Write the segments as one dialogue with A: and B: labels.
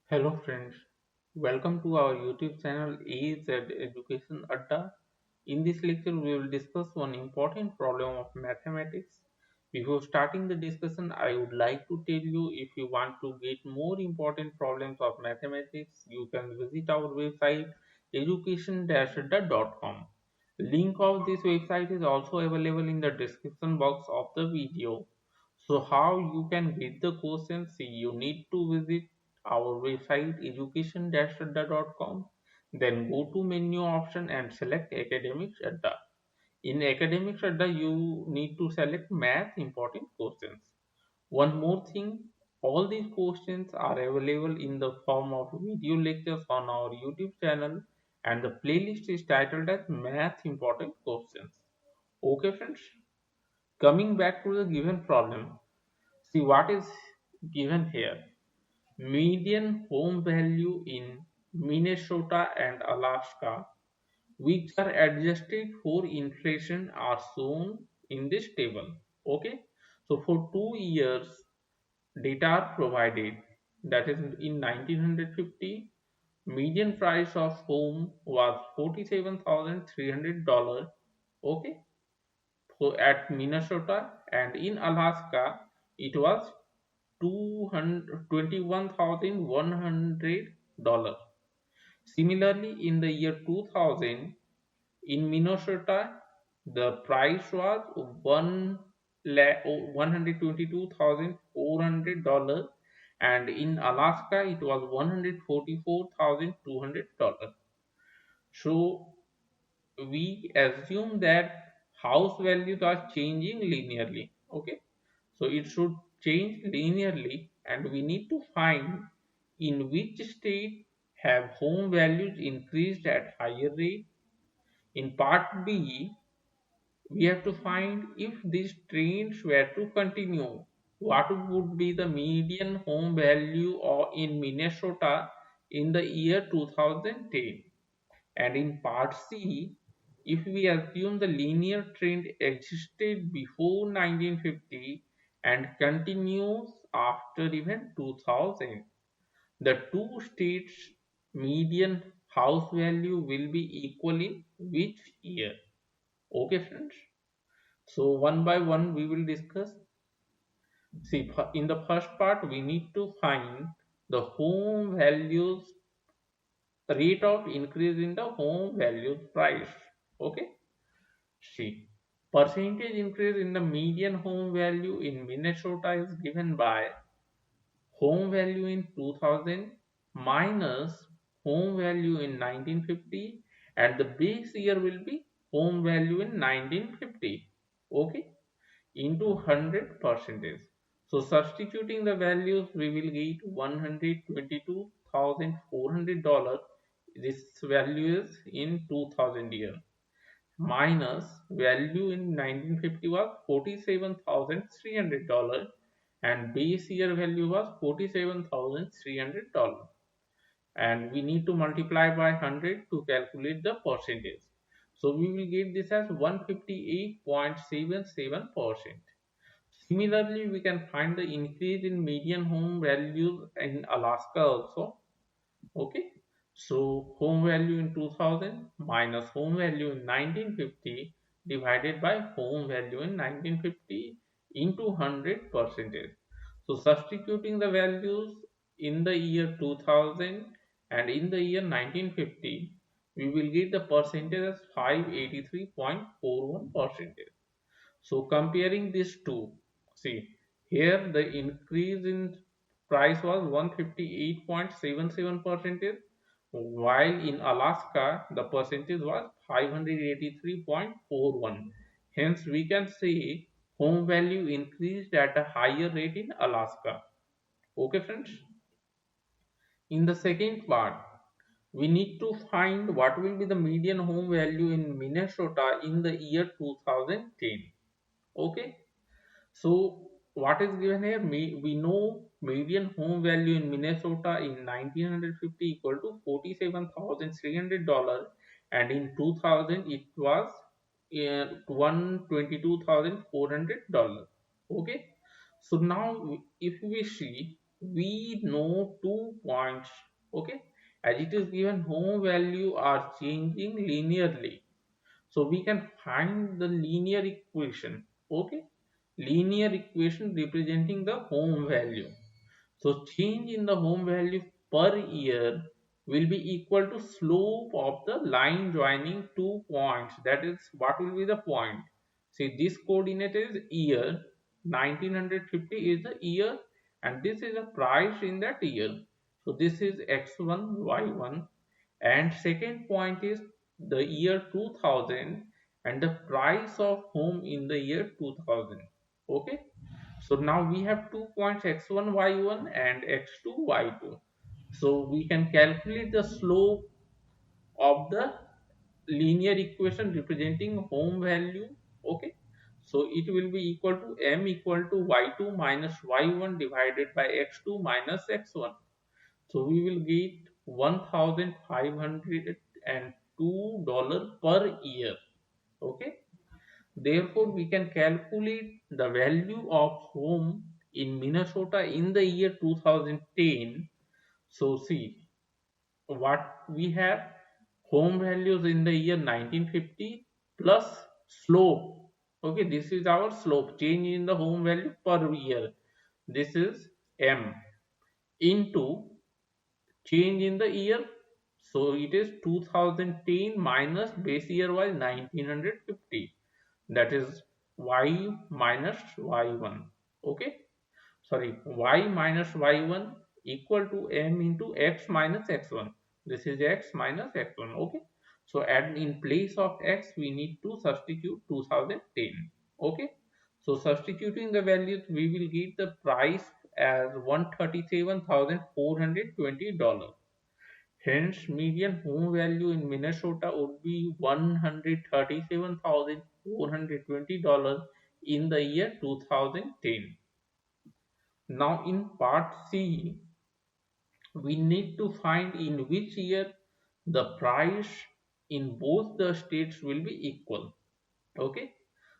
A: Hello friends, welcome to our YouTube channel AZ Education Adda. In this lecture, we will discuss one important problem of mathematics. Before starting the discussion, I would like to tell you if you want to get more important problems of mathematics, you can visit our website education-adda.com. Link of this website is also available in the description box of the video. So how you can get the questions? You need to visit our website education-adda.com, then go to menu option and select academics adda. In academics adda you need to select math important questions. One more thing, all these questions are available in the form of video lectures on our YouTube channel, and the playlist is titled as math important questions. Okay friends, coming back to the given problem, see what is given here. Median home value in Minnesota and Alaska, which are adjusted for inflation, are shown in this table. Okay, so for 2 years, data are provided. That is, in 1950, median price of home was $47,300. Okay, so at Minnesota, and in Alaska, it was $221,100. Similarly, in the year 2000, in Minnesota, the price was $122,400, and in Alaska, it was $144,200. So we assume that house values are changing linearly. Okay, so it should change linearly, and we need to find in which state have home values increased at higher rate. In part B, we have to find if these trends were to continue, what would be the median home value or in Minnesota in the year 2010. And in part C, if we assume the linear trend existed before 1950 and continues after even 2000, the two states' median house value will be equal in which year? Okay, friends. So one by one we will discuss. See, in the first part, we need to find the home values rate of increase in the home values price. Okay. See, percentage increase in the median home value in Minnesota is given by home value in 2000 minus home value in 1950, and the base year will be home value in 1950. Okay, into 100 percentage. So substituting the values, we will get $122,400. This value is in 2000 year, minus value in 1950 was $47,300, and base year value was $47,300, and we need to multiply by 100 to calculate the percentage. So we will get this as 158.77%. Similarly, we can find the increase in median home values in Alaska also. Okay, so home value in 2000 minus home value in 1950 divided by home value in 1950 into 100 percentage. So substituting the values in the year 2000 and in the year 1950, we will get the percentage as 583.41 percentage. So comparing these two, see here the increase in price was 158.77 percentage, while in Alaska the percentage was 583.41. Hence we can say home value increased at a higher rate in Alaska. Okay friends. In the second part, we need to find what will be the median home value in Minnesota in the year 2010. Okay, so what is given here? We know median home value in Minnesota in 1950 equal to $47,300, and in 2000 it was $122,400. Okay, so now if we see, we know 2 points. Okay, as it is given home value are changing linearly, so we can find the linear equation. Okay, linear equation representing the home value. So change in the home value per year will be equal to slope of the line joining 2 points. That is, what will be the point? See, this coordinate is year, 1950 is the year, and this is a price in that year. So this is x1, y1, and second point is the year 2000 and the price of home in the year 2000. Okay, so now we have 2 points x1 y1 and x2 y2. So we can calculate the slope of the linear equation representing home value. Okay, so it will be equal to m equal to y2 minus y1 divided by x2 minus x1. So we will get $1,502 per year. Okay, therefore we can calculate the value of home in Minnesota in the year 2010. So see what we have: home values in the year 1950 plus slope. Okay, this is our slope, change in the home value per year. This is m into change in the year. So it is 2010 minus base year was 1950. That is y minus y1. Okay, sorry, y minus y1 equal to m into x minus x1. This is x minus x1. Okay, so and in place of x we need to substitute 2010. Okay, so substituting the values we will get the price as $137,420. Hence median home value in Minnesota would be $137,420 in the year 2010. Now in part C, we need to find in which year the price in both the states will be equal. Okay,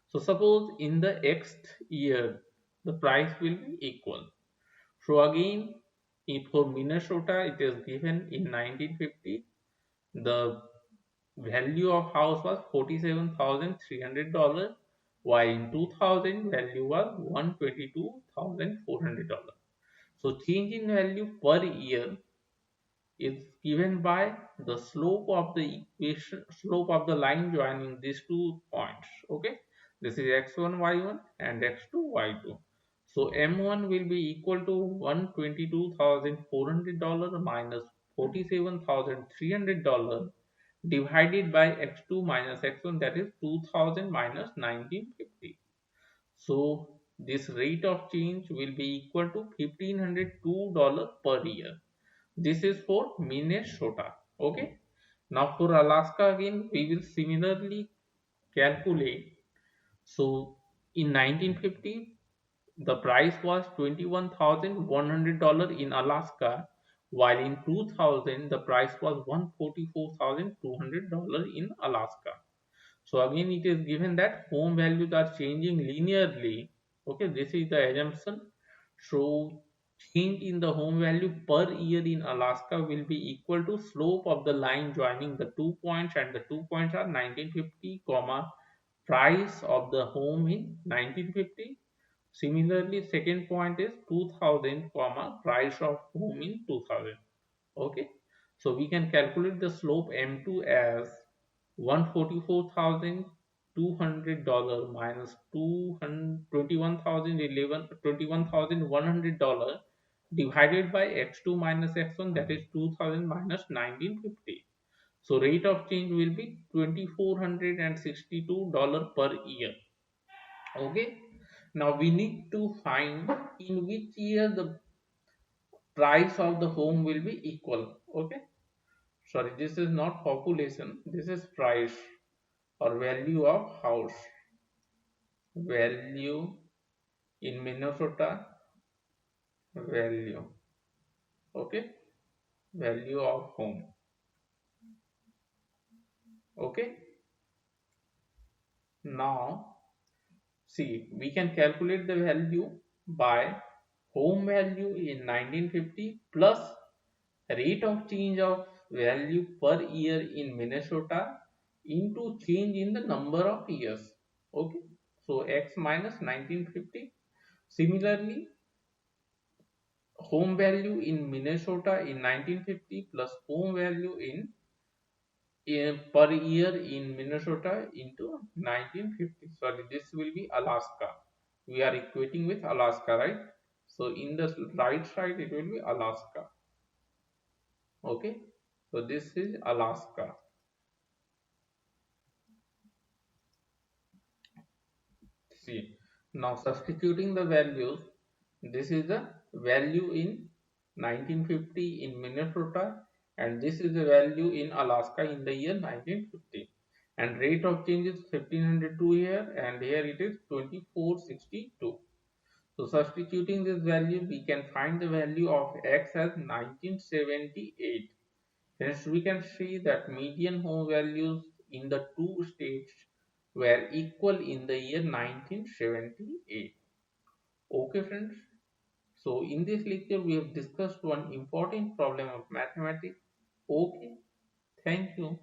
A: so suppose in the xth year the price will be equal. So again, if for Minnesota it is given in 1950, the value of house was $47,300, while in 2000 value was $122,400. So change in value per year is given by the slope of the equation, slope of the line joining these 2 points. Okay, this is x1 y1 and x2 y2. So m1 will be equal to $122,400 minus $47,300 divided by x2 minus x1, that is 2000 minus 1950. So this rate of change will be equal to $1,502 per year. This is for Minnesota. Okay. Now for Alaska again, we will similarly calculate. So in 1950, the price was $21,100 in Alaska, while in 2000 the price was $144,200 in Alaska. So again it is given that home values are changing linearly. Okay, this is the assumption. So change in the home value per year in Alaska will be equal to slope of the line joining the 2 points, and the 2 points are 1950 comma price of the home in 1950. Similarly, second point is 2000 comma price of home in 2000. Okay, so we can calculate the slope m2 as $144,200 minus 21,100 divided by x2 minus x1, that is 2000 minus 1950. So rate of change will be $2,462 per year. Okay, now we need to find in which year the price of the home will be equal. Okay, sorry, this is not population, this is price or value of house. Value in Minnesota, value. Okay, value of home. Okay, now see, we can calculate the value by home value in 1950 plus rate of change of value per year in Minnesota into change in the number of years. Okay, so x minus 1950. Similarly, home value in Minnesota in 1950 plus home value in per year in Minnesota into 1950. Sorry, this will be Alaska. We are equating with Alaska, right? So in the right side, it will be Alaska. Okay, so this is Alaska. See, now substituting the values, this is the value in 1950 in Minnesota, and this is the value in Alaska in the year 1950. And rate of change is 1502 here, and here it is 2462. So substituting this value, we can find the value of x as 1978. Hence, we can see that median home values in the two states were equal in the year 1978. Okay, friends. So, in this lecture, we have discussed one important problem of mathematics. Okay, thank you.